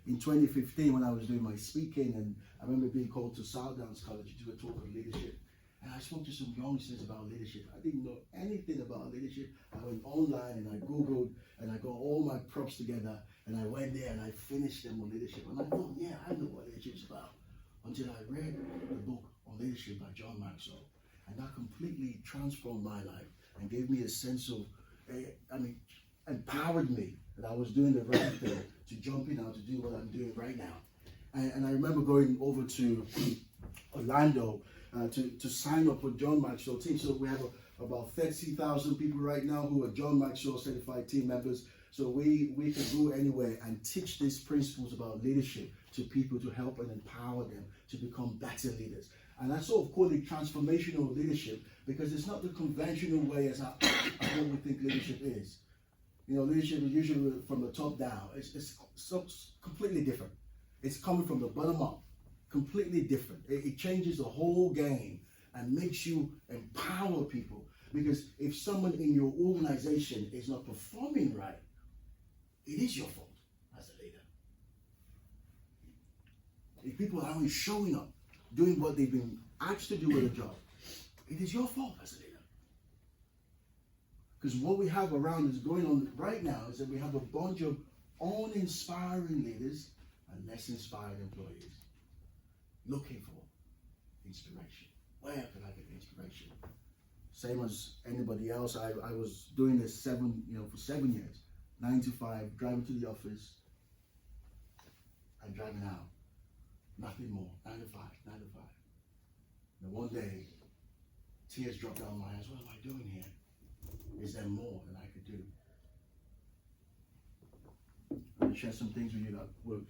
in 2015 when I was doing my speaking, and I remember being called to Southdown's College to do a talk on leadership. And I spoke to some youngsters about leadership. I didn't know anything about leadership. I went online and I Googled and I got all my props together and I went there and I finished them on leadership. And I thought, yeah, I know what leadership is about. Until I read the book on leadership by John Maxwell. And that completely transformed my life and gave me a sense of, empowered me that I was doing the right thing to jump in now to do what I'm doing right now. And I remember going over to Orlando to sign up for John Maxwell team. So we have about 30,000 people right now who are John Maxwell certified team members. So we can go anywhere and teach these principles about leadership to people to help and empower them to become better leaders. And I sort of call it transformational leadership because it's not the conventional way as what we think leadership is. You know, leadership is usually from the top down. It's completely different. It's coming from the bottom up. Completely different. It changes the whole game and makes you empower people. Because if someone in your organization is not performing right, it is your fault as a leader. If people aren't showing up, doing what they've been asked to do with a job, it is your fault as a leader. Because what we have around us going on right now is that we have a bunch of uninspiring leaders and less inspired employees looking for inspiration. Where can I get inspiration? Same as anybody else, I was doing this for 7 years, 9 to 5, driving to the office and driving out. Nothing more, 9 to 5, 9 to 5. And one day, tears dropped down my eyes. What am I doing here? Is there more than I could do? I'm going to share some things with you that will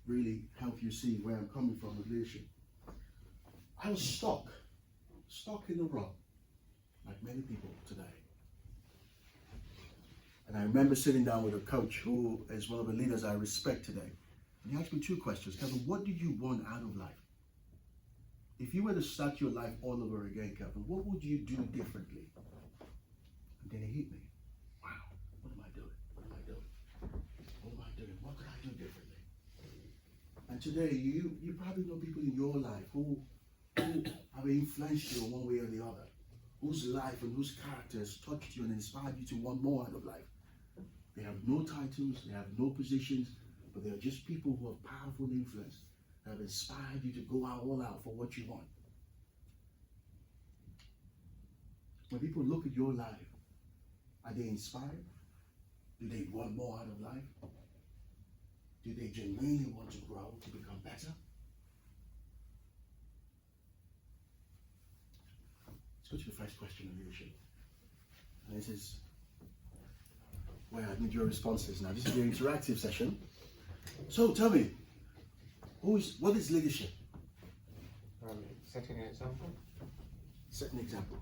really help you see where I'm coming from with leadership. I was stuck in the rut, like many people today. And I remember sitting down with a coach who is one of the leaders I respect today. And he asked me 2 questions. Kevin, what did you want out of life? If you were to start your life all over again, Kevin, what would you do differently? And then it hit me. Wow, what am I doing? What am I doing? What am I doing? What could I do differently? And today, you probably know people in your life who have influenced you one way or the other, whose life and whose character has touched you and inspired you to want more out of life. They have no titles, they have no positions, but they're just people who have powerful influence that have inspired you to go all out for what you want. When people look at your life, are they inspired? Do they want more out of life? Do they genuinely want to grow, to become better? Let's go to the first question on leadership. And this is where I need your responses now. This is your interactive session. So tell me, what is leadership? Setting an example. Set an example.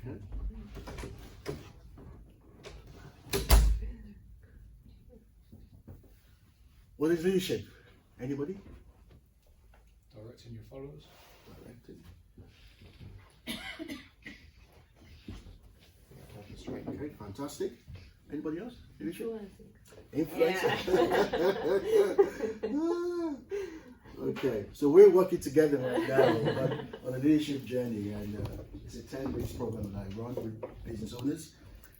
Okay. What is leadership? Anybody? Directing your followers. Directing. Okay, fantastic. Anybody else? Leadership? Influencer. Okay, so we're working together right now on a leadership journey, and it's a 10-week program that I run with business owners.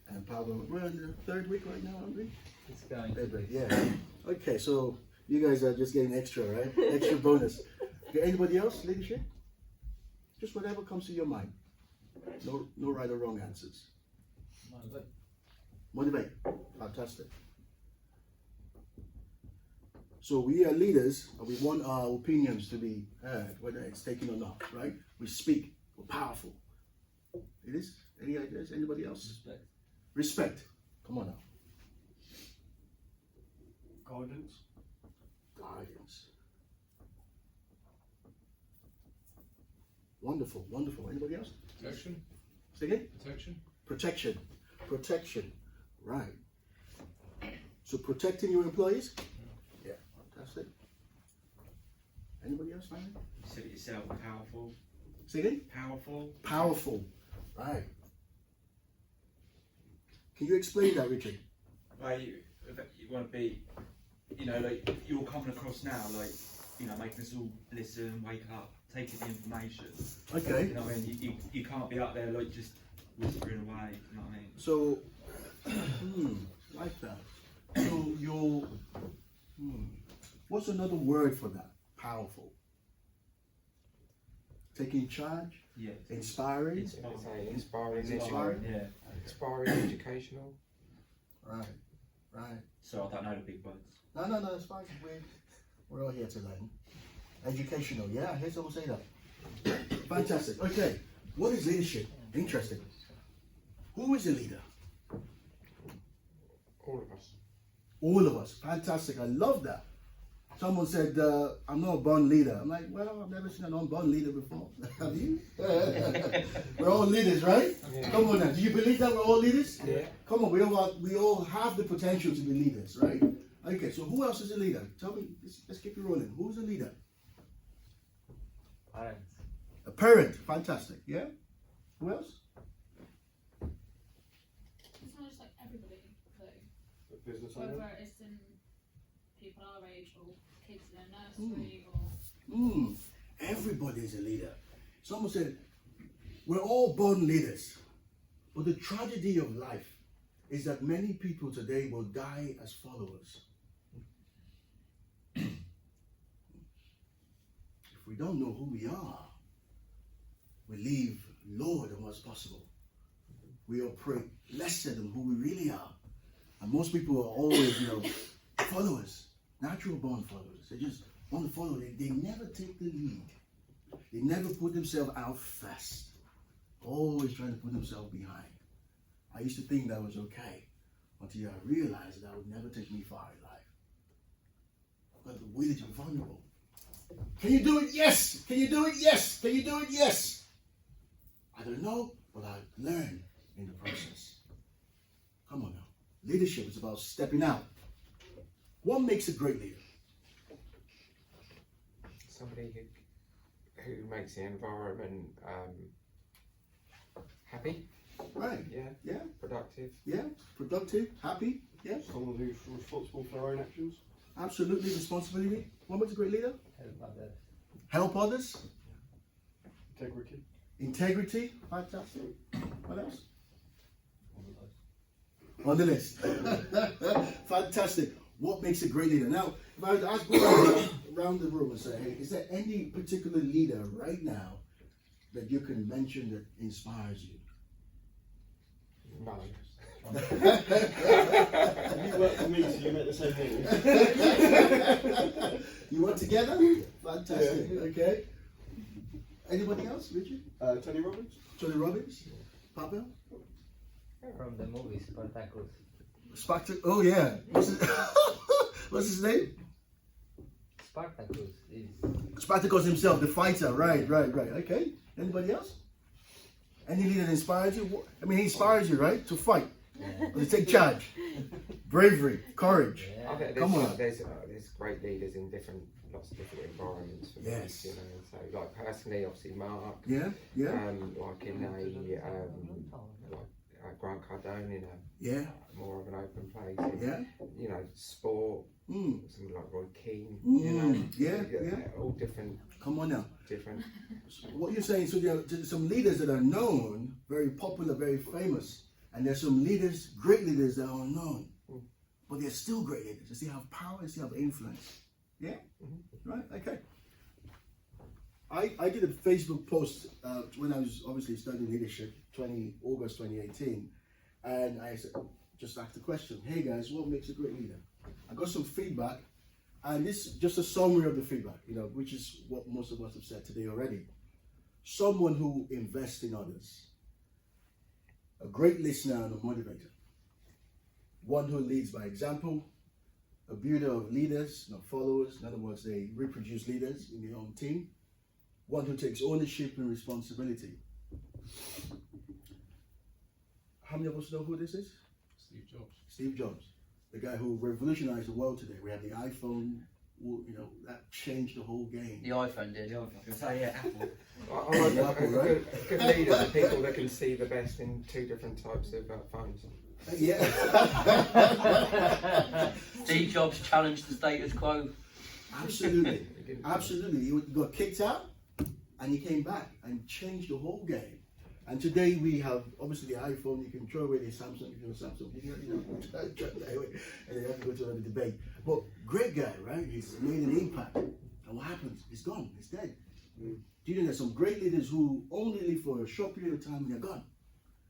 And Pablo, we're on the 3rd week right now, aren't we? It's going. 3rd week, yeah. Okay, so you guys are just getting extra, right? Extra bonus. Okay, anybody else? Leadership? Just whatever comes to your mind. No right or wrong answers. Motivate. Fantastic. So we are leaders, and we want our opinions to be heard, whether it's taken or not, right? We speak. We're powerful. It is? Any ideas? Anybody else? Respect. Respect. Come on now. Guidance. Guidance. Wonderful, wonderful. Anybody else? Protection. Say again? Protection. Protection. Protection. Right. So protecting your employees? Yeah, fantastic. Anybody else find it? Set yourself powerful. Say again? Powerful. Powerful. Right. Can you explain that, Richard? Well, you want to be you know, like you're coming across now, like, you know, making us all listen, wake up, taking the information. Okay. You know what I mean? You can't be up there like just whispering away. You know what I mean? So, like that. So you're, what's another word for that? Powerful. Taking charge, Yeah. inspiring, Inspiring, Yeah. inspiring, educational. right, right. So I don't know the big words. No, it's fine. We're all here to learn. Educational, yeah, I hear someone say that. Fantastic. Okay, what is leadership? Interesting. Who is a leader? All of us. All of us. Fantastic. I love that. Someone said, I'm not a born leader. I'm like, well, I've never seen an unborn leader before. Have you? We're all leaders, right? Yeah. Come on now. Do you believe that we're all leaders? Yeah. Come on, we all have the potential to be leaders, right? Okay, so who else is a leader? Tell me, let's keep it rolling. Who's a leader? Parents. A parent. Fantastic. Yeah? Who else? It's not just like everybody, though. Business owner. Whether it's in people our age or kids in a nursery or. Everybody is a leader. Someone said, we're all born leaders. But the tragedy of life is that many people today will die as followers. If we don't know who we are, we leave lower than what's possible. We operate lesser than who we really are. And most people are always, followers, natural born followers. They just want to follow. They never take the lead. They never put themselves out first. Always trying to put themselves behind. I used to think that was okay until I realized that would never take me far in life. I've got the will to be vulnerable. Can you do it? Yes. Can you do it? Yes. Can you do it? Yes. I don't know, but I learn in the process. Come on now. Leadership is about stepping out. What makes a great leader? Somebody who makes the environment happy. Right. Yeah. Yeah. Productive. Yeah. Productive. Happy. Yeah. Someone who's responsible for their own actions. Absolutely. Responsibility. What makes a great leader? Help others. Help others. Integrity. Integrity. Fantastic. What else? On the list. Fantastic. What makes a great leader? Now, if I was to ask around the room and say, hey, is there any particular leader right now that you can mention that inspires you? No. You work for me, so you make the same thing. You work together? Fantastic. Yeah. Okay. Anybody else, Richard? Tony Robbins. Tony Robbins? Papa? From the movie Spartacus. Spartacus? Oh, yeah. What's his name? Spartacus is Spartacus himself, the fighter. Right. Okay. Anybody else? Any leader that inspires you? I mean, he inspires you, right? To fight, to take charge, bravery, courage. yeah. I think Come on. there's great leaders in lots of different environments. For Yes. Me, so like personally, obviously Mark. Yeah. Like in like Grant Cardone in Yeah. more of an open place. Yeah. Sport. Mm. Something like Roy Keane. Yeah. All different. Come on now. Different. What you're saying, so there are some leaders that are known, very popular, very famous, and there's some leaders, great leaders that are unknown, but they're still great leaders. They still have power, they still have influence. Yeah? Right? Okay. I did a Facebook post when I was obviously studying leadership, August 2018, and I just asked the question, hey guys, what makes a great leader? I got some feedback, and this is just a summary of the feedback, which is what most of us have said today already. Someone who invests in others, a great listener and a motivator, one who leads by example, a builder of leaders, not followers. In other words, they reproduce leaders in their own team, one who takes ownership and responsibility. How many of us know who this is? Steve Jobs. Steve Jobs, the guy who revolutionized the world today. We have the iPhone, that changed the whole game. The iPhone did. Apple. I like Apple, right? good leaders are people that can see the best in two different types of phones. Yeah. Steve Jobs challenged the status quo. Absolutely. Absolutely. He got kicked out and he came back and changed the whole game. And today we have obviously the iPhone, you can throw away the Samsung, you can Samsung, you and you have to go to another debate. But great guy, right? He's made an impact. And what happens? He's gone, he's dead. Do you know there's some great leaders who only live for a short period of time and they're gone.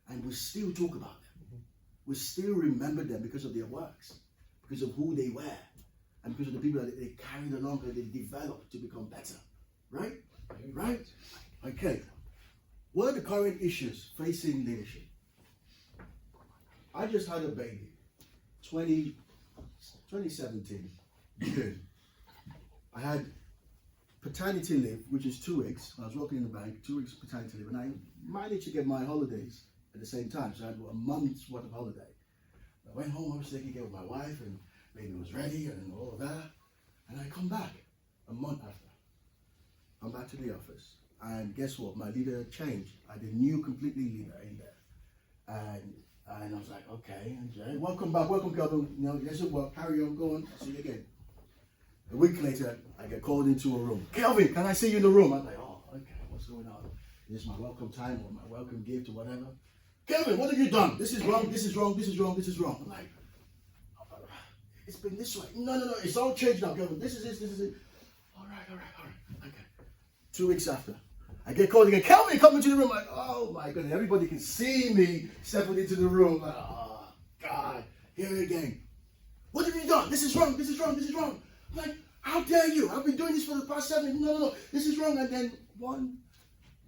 And we still talk about them. We still remember them because of their works, because of who they were, and because of the people that they carried along that they developed to become better. Right? Right? Okay. What are the current issues facing leadership? I just had a baby, 2017, June. I had paternity leave, which is 2 weeks. I was working in the bank, 2 weeks paternity leave, and I managed to get my holidays at the same time. So I had a month's worth of holiday. I went home, I was taking care of my wife, and baby was ready, and all of that. And I come back a month after. I'm back to the office. And guess what? My leader changed. I had a new completely leader in there. And I was like, okay, and welcome back, welcome, Kelvin. You know, yes, well, carry on, go on, I'll see you again. A week later, I get called into a room. Kelvin, can I see you in the room? I'm like, oh, okay, what's going on? This is my welcome time or my welcome gift or whatever. Kelvin, what have you done? This is wrong, this is wrong, this is wrong, this is wrong. I'm like, it's been this way. No, it's all changed now, Kelvin. This is it. All right. Okay. 2 weeks after, I get called again. Kelvin, come into the room. I'm like, oh my goodness, everybody can see me stepping into the room. Like, oh God, here again. What have you done? This is wrong. I'm like, how dare you? I've been doing this for the past 7 years. No, this is wrong. And then one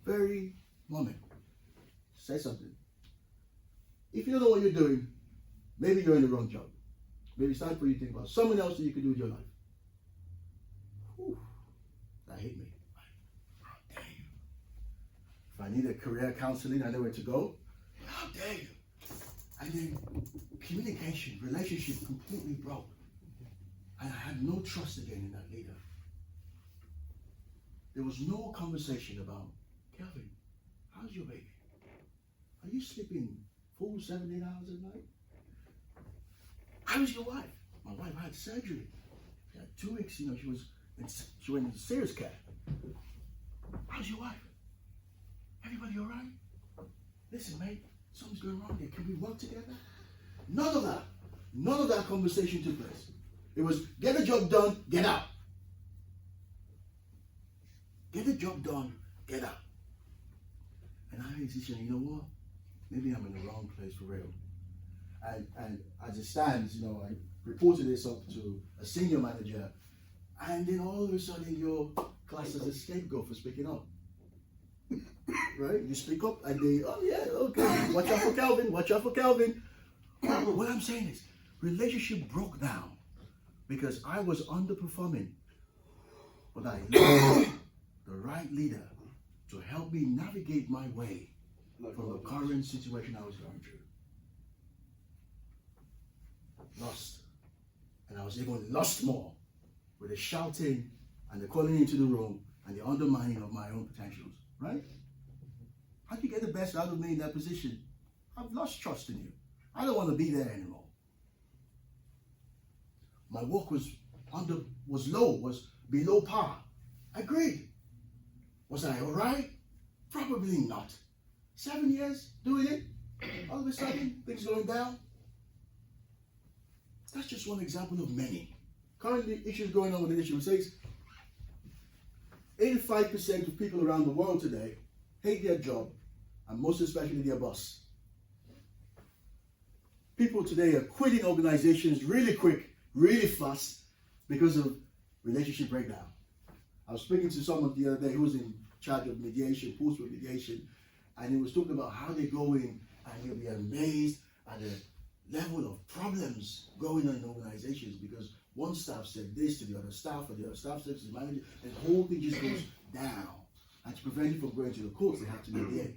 very moment, say something. If you don't know what you're doing, maybe you're in the wrong job. Maybe it's time for you to think about someone else that you can do with your life. Whew, that hit me. How dare you? If I need a career counseling, I know where to go. How dare you? And then communication, relationship completely broke. And I had no trust again in that leader. There was no conversation about, Kelvin, how's your baby? Are you sleeping full 7, 8 hours a night? How's your wife? My wife had surgery. She had 2 weeks, you know, she went into serious care. How's your wife? Everybody all right? Listen, mate, something's going wrong here. Can we work together? None of that conversation took place. It was, get the job done, get out. Get the job done, get out. And I made a decision, you know what? Maybe I'm in the wrong place for real. And as it stands, you know, I reported this up to a senior manager, and then all of a sudden you're classed as a scapegoat for speaking up. Right? You speak up and they, oh yeah, okay, watch out for Kelvin. What I'm saying is, relationship broke down because I was underperforming, but I lost the right leader to help me navigate my way from the current situation I was going through. Lost. And I was even lost more with the shouting and the calling into the room and the undermining of my own potentials. Right? How do you get the best out of me in that position? I've lost trust in you. I don't want to be there anymore. My work was below par. Agreed. Was I all right? Probably not. 7 years doing it, all of a sudden things going down. That's just one example of many. Currently, issues going on with leadership says 85% of people around the world today hate their job, and most especially their boss. People today are quitting organizations really quick, really fast, because of relationship breakdown. I was speaking to someone the other day who was in charge of mediation, post-work mediation, and he was talking about how they go in and you'll be amazed at the level of problems going on in organizations because one staff said this to the other staff, or the other staff said to the manager, and the whole thing just goes down. And to prevent it from going to the courts, they have to mediate.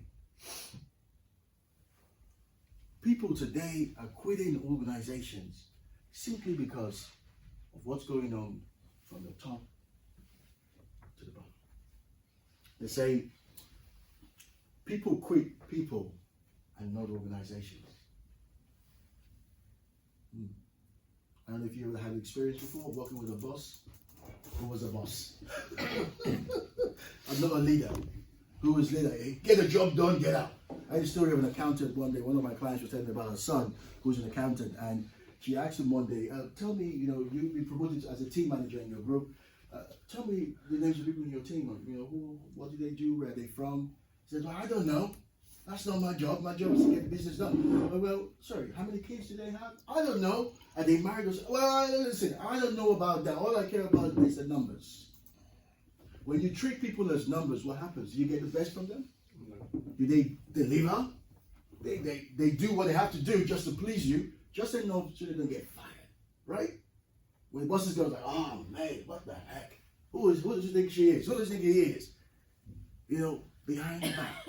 People today are quitting organizations simply because of what's going on from the top to the bottom. They say people quit people and not organizations. I don't know if you ever had experience before working with a boss. Who was a boss? I'm not a leader. Who was leader? Hey, get the job done, get out. I had a story of an accountant one day. One of my clients was telling me about her son, who's an accountant, and she asked him one day, tell me, you've been promoted as a team manager in your group. Tell me the names of people in your team. What do they do? Where are they from? He said, well, I don't know. That's not my job. My job is to get the business done. Well, sorry, how many kids do they have? I don't know. Are they married? Well, listen, I don't know about that. All I care about is the numbers. When you treat people as numbers, what happens? You get the best from them? No. Do they deliver? They do what they have to do just to please you, just enough so they don't get fired, right? When bosses go like, oh man, what the heck? Who does you think she is? Who does you think he is? Behind the back.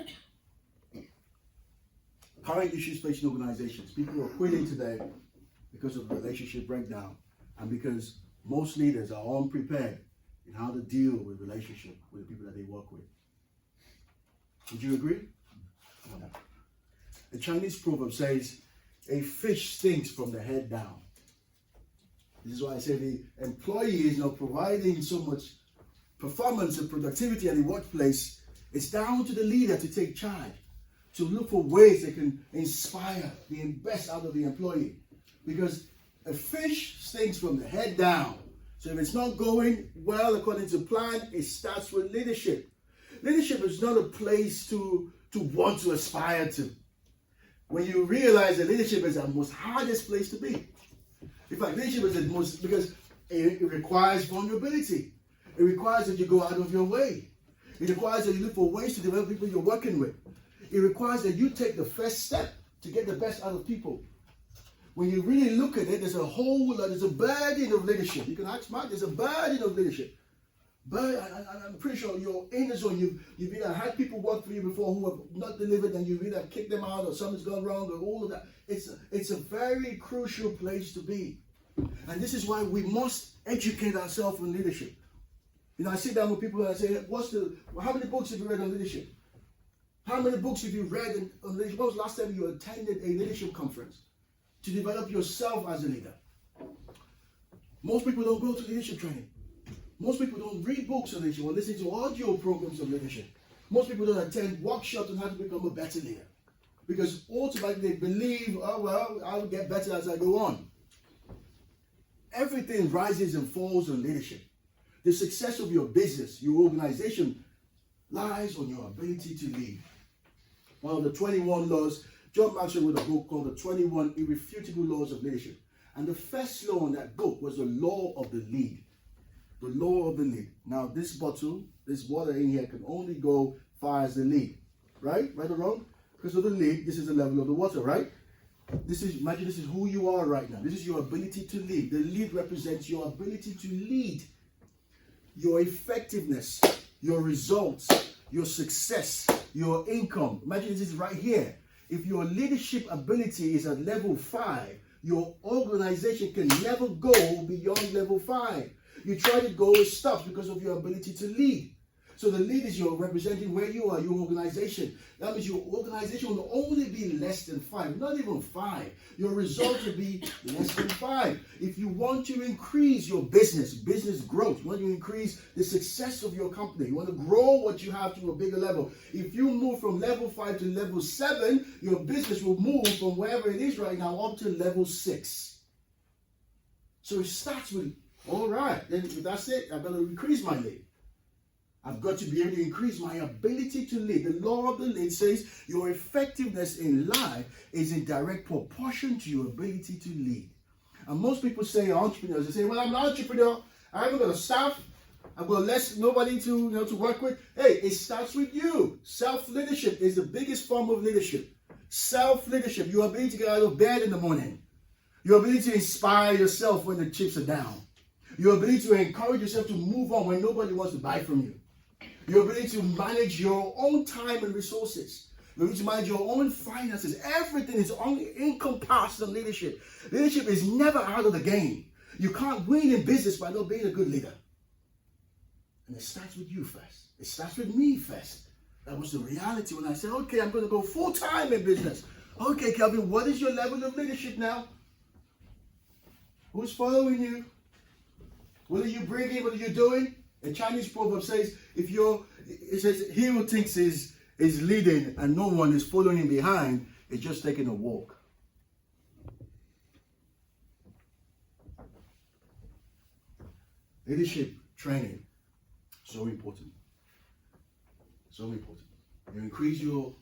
Current issues facing organizations. People are quitting today because of relationship breakdown and because most leaders are unprepared in how to deal with relationship with the people that they work with. Would you agree? No. The Chinese proverb says, a fish stinks from the head down. This is why I say the employee is not providing so much performance and productivity at the workplace. It's down to the leader to take charge, to look for ways they can inspire the best out of the employee. Because a fish stinks from the head down. So if it's not going well according to plan, it starts with leadership. Leadership is not a place to want to aspire to. When you realize that leadership is the most hardest place to be. In fact, leadership is the most, because it requires vulnerability. It requires that you go out of your way. It requires that you look for ways to develop people you're working with. It requires that you take the first step to get the best out of people. When you really look at it, there's a burden of leadership. You can ask Mark, there's a burden of leadership. But I'm pretty sure you're in the zone. You've either had people work for you before who have not delivered, and you've either kicked them out or something's gone wrong or all of that. It's a very crucial place to be. And this is why we must educate ourselves on leadership. I sit down with people and I say, how many books have you read on leadership? How many books have you read on leadership? When was the last time you attended a leadership conference to develop yourself as a leader? Most people don't go to leadership training. Most people don't read books on leadership or listen to audio programs on leadership. Most people don't attend workshops on how to become a better leader. Because ultimately they believe, oh well, I'll get better as I go on. Everything rises and falls on leadership. The success of your business, your organization, lies on your ability to lead. One of the 21 laws, John Maxwell wrote a book called The 21 Irrefutable Laws of Leadership. And the first law in that book was the law of the lead. The law of the lead. Now, this bottle, this water in here can only go far as the lead. Right? Right or wrong? Because of the lead, this is the level of the water, right? Imagine this is who you are right now. This is your ability to lead. The lead represents your ability to lead. Your effectiveness, your results, your success, your income. Imagine this is right here. If your leadership ability is at level 5, your organization can never go beyond level 5. You try to go, it stops because of your ability to lead. So the lead is you're representing where you are, your organization. That means your organization will only be less than 5, not even 5. Your result will be less than 5. If you want to increase your business growth, you want to increase the success of your company, you want to grow what you have to a bigger level. If you move from level 5 to level 7, your business will move from wherever it is right now up to level 6. So it starts with, all right, then if that's it, I better increase my lead. I've got to be able to increase my ability to lead. The law of the lead says your effectiveness in life is in direct proportion to your ability to lead. And most people say, entrepreneurs, they say, well, I'm an entrepreneur. I haven't got a staff. I've got nobody to work with. Hey, it starts with you. Self-leadership is the biggest form of leadership. Self-leadership, your ability to get out of bed in the morning. Your ability to inspire yourself when the chips are down. Your ability to encourage yourself to move on when nobody wants to buy from you. Your ability to manage your own time and resources. Your ability to manage your own finances. Everything is encompassed in leadership. Leadership is never out of the game. You can't win in business by not being a good leader. And it starts with you first. It starts with me first. That was the reality when I said, okay, I'm going to go full time in business. Okay, Kelvin, what is your level of leadership now? Who's following you? What are you bringing? What are you doing? A Chinese proverb says, it says, he who thinks is leading and no one is following him behind is just taking a walk. Leadership training, so important. So important. You increase your,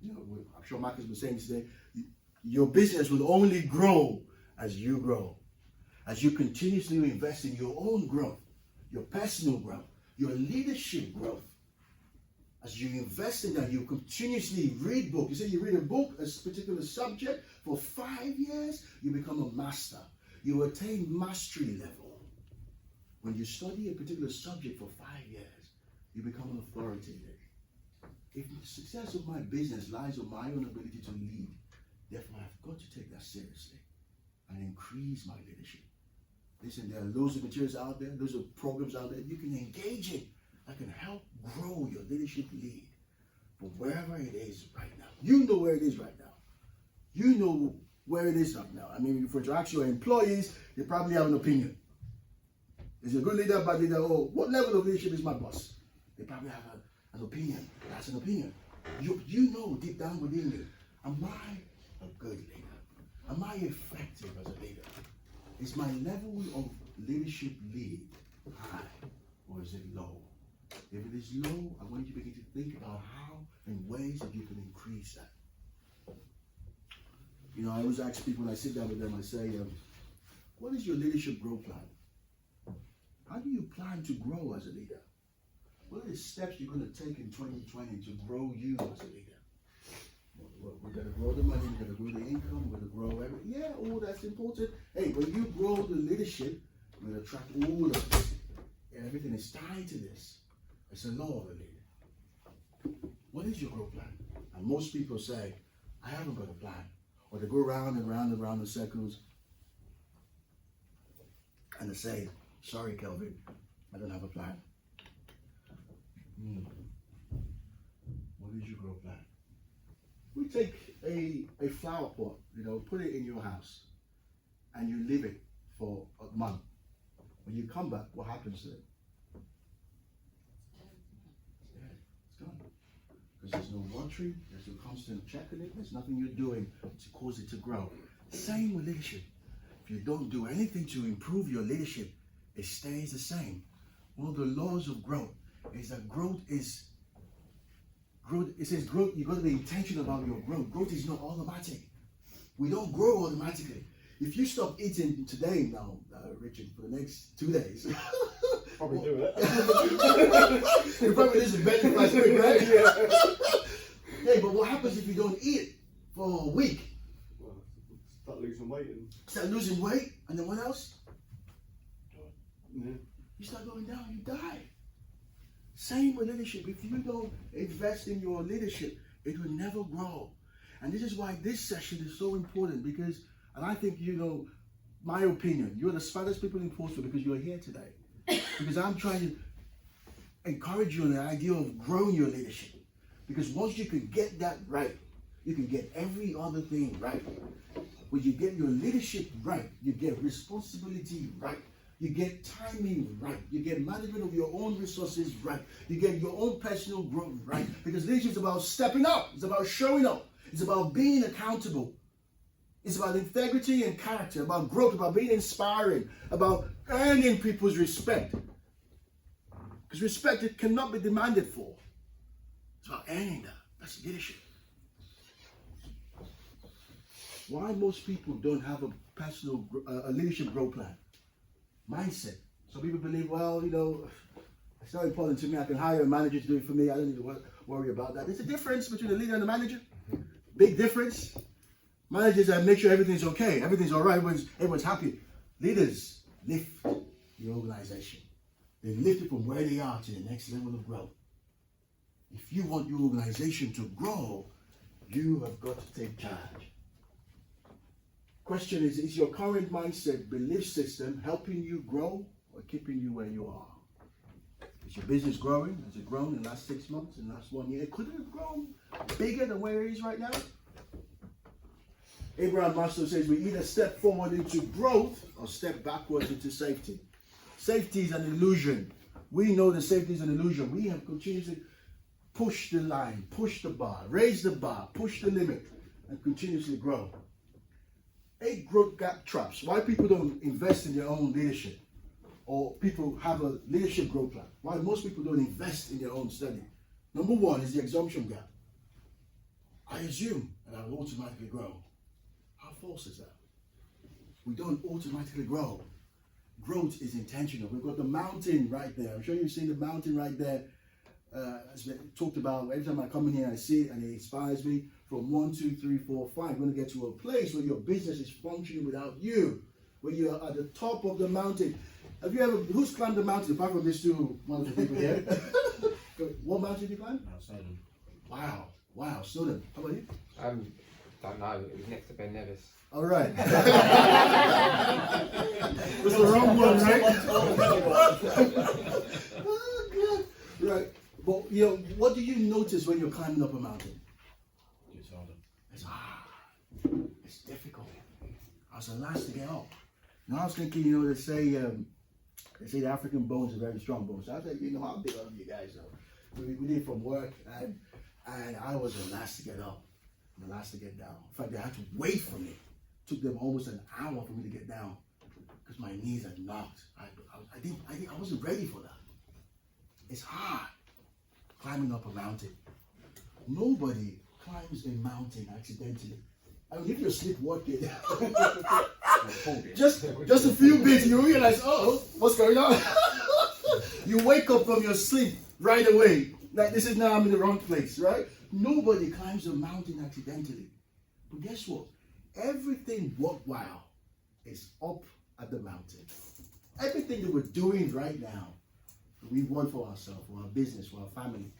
I'm sure Mark has been saying today, your business will only grow as you grow. As you continuously invest in your own growth, your personal growth, your leadership growth. As you invest in that, you continuously read books. You say you read a book, a particular subject, for 5 years, you become a master. You attain mastery level. When you study a particular subject for 5 years, you become an authority. If the success of my business lies on my own ability to lead, therefore I've got to take that seriously and increase my leadership. Listen, there are loads of materials out there, loads of programs out there you can engage in that can help grow your leadership lead from wherever it is right now. You know where it is right now. You know where it is right now. I mean, if you ask your employees, they probably have an opinion. Is he a good leader, bad leader? Oh, what level of leadership is my boss? They probably have an opinion. That's an opinion. You know deep down within you, am I a good leader? Am I effective as a leader? Is my level of leadership lead high or is it low? If it is low, I want you to begin to think about how and ways that you can increase that. I always ask people when I sit down with them, I say, what is your leadership growth plan? How do you plan to grow as a leader? What are the steps you're going to take in 2020 to grow you as a leader? We're going to grow the money, we're going to grow the income, we're going to grow everything. Yeah, all that's important. Hey, when you grow the leadership, you're going to attract all of it. And everything is tied to this. It's a law of the leader. What is your growth plan? And most people say, I haven't got a plan. Or they go round and round and round in circles. And they say, sorry, Kelvin, I don't have a plan. What is your growth plan? We take a flower pot, put it in your house, and you leave it for a month. When you come back, what happens to it? It's gone. Because there's no watering, there's no constant checking it, there's nothing you're doing to cause it to grow. Same with leadership. If you don't do anything to improve your leadership, it stays the same. One of the laws of growth is that growth, it says growth, you've got to be intentional about your growth. Growth is not automatic. We don't grow automatically. If you stop eating today now, Richard, for the next 2 days, Probably do it. you probably lose the belly fat quick, right? Yeah, but what happens if you don't eat for a week? Well, start losing weight Start losing weight, and then what else? yeah. You start going down, you die. Same with leadership. If you don't invest in your leadership, it will never grow. And this is why this session is so important because, and I think, my opinion, you're the smartest people in Portsmouth because you're here today. Because I'm trying to encourage you on the idea of growing your leadership. Because once you can get that right, you can get every other thing right. When you get your leadership right, you get responsibility right. You get timing right. You get management of your own resources right. You get your own personal growth right. Because leadership is about stepping up. It's about showing up. It's about being accountable. It's about integrity and character, about growth, about being inspiring, about earning people's respect. Because respect, it cannot be demanded for. It's about earning that. That's leadership. Why most people don't have a personal a leadership growth plan? Mindset. Some people believe, it's not important to me. I can hire a manager to do it for me. I don't need to worry about that. There's a difference between a leader and a manager. Big difference. Managers that make sure everything's okay, everything's all right, everyone's happy. Leaders lift the organization. They lift it from where they are to the next level of growth. If you want your organization to grow, you have got to take charge. Question is your current mindset, belief system helping you grow or keeping you where you are? Is your business growing? Has it grown in the last 6 months, in the last 1 year? Could it have grown bigger than where it is right now? Abraham Maslow says we either step forward into growth or step backwards into safety. Safety is an illusion. We know that safety is an illusion. We have continuously pushed the line, push the bar, raise the bar, push the limit, and continuously grow. 8 growth gap traps. Why people don't invest in their own leadership, or people have a leadership growth plan. Why most people don't invest in their own study. Number 1 is the assumption gap. I assume and I will automatically grow. How false is that? We don't automatically grow. Growth is intentional. We've got the mountain right there. I'm sure you've seen the mountain right there. As we talked about, every time I come in here, I see it and it inspires me. From 1, 2, 3, 4, 5, we're going to get to a place where your business is functioning without you, where you're at the top of the mountain. Have you ever, who's climbed the mountain apart from these two wonderful people here? What mountain did you climb? Snowden. Wow, Snowden. How about you? Don't know. It was next to Ben Nevis. All right. It was the wrong one, right? Oh, God. Right. But, you know, what do you notice when you're climbing up a mountain? It's harder. It's hard. It's difficult. I was the last to get up. Now I was thinking, you know, they say the African bones are very strong bones. So I said, you know, how big are you guys though? We did it from work, and I was the last to get up, the last to get down. In fact, they had to wait for me. It took them almost an hour for me to get down because my knees had knocked. I wasn't ready for that. It's hard climbing up a mountain. Nobody climbs a mountain accidentally. I mean, if you're sleepwalking, just a few bits, you realize, oh, what's going on? You wake up from your sleep right away. Like, this is now I'm in the wrong place, right? Nobody climbs a mountain accidentally. But guess what? Everything worthwhile is up at the mountain. Everything that we're doing right now, we want for ourselves, for our business, for our family,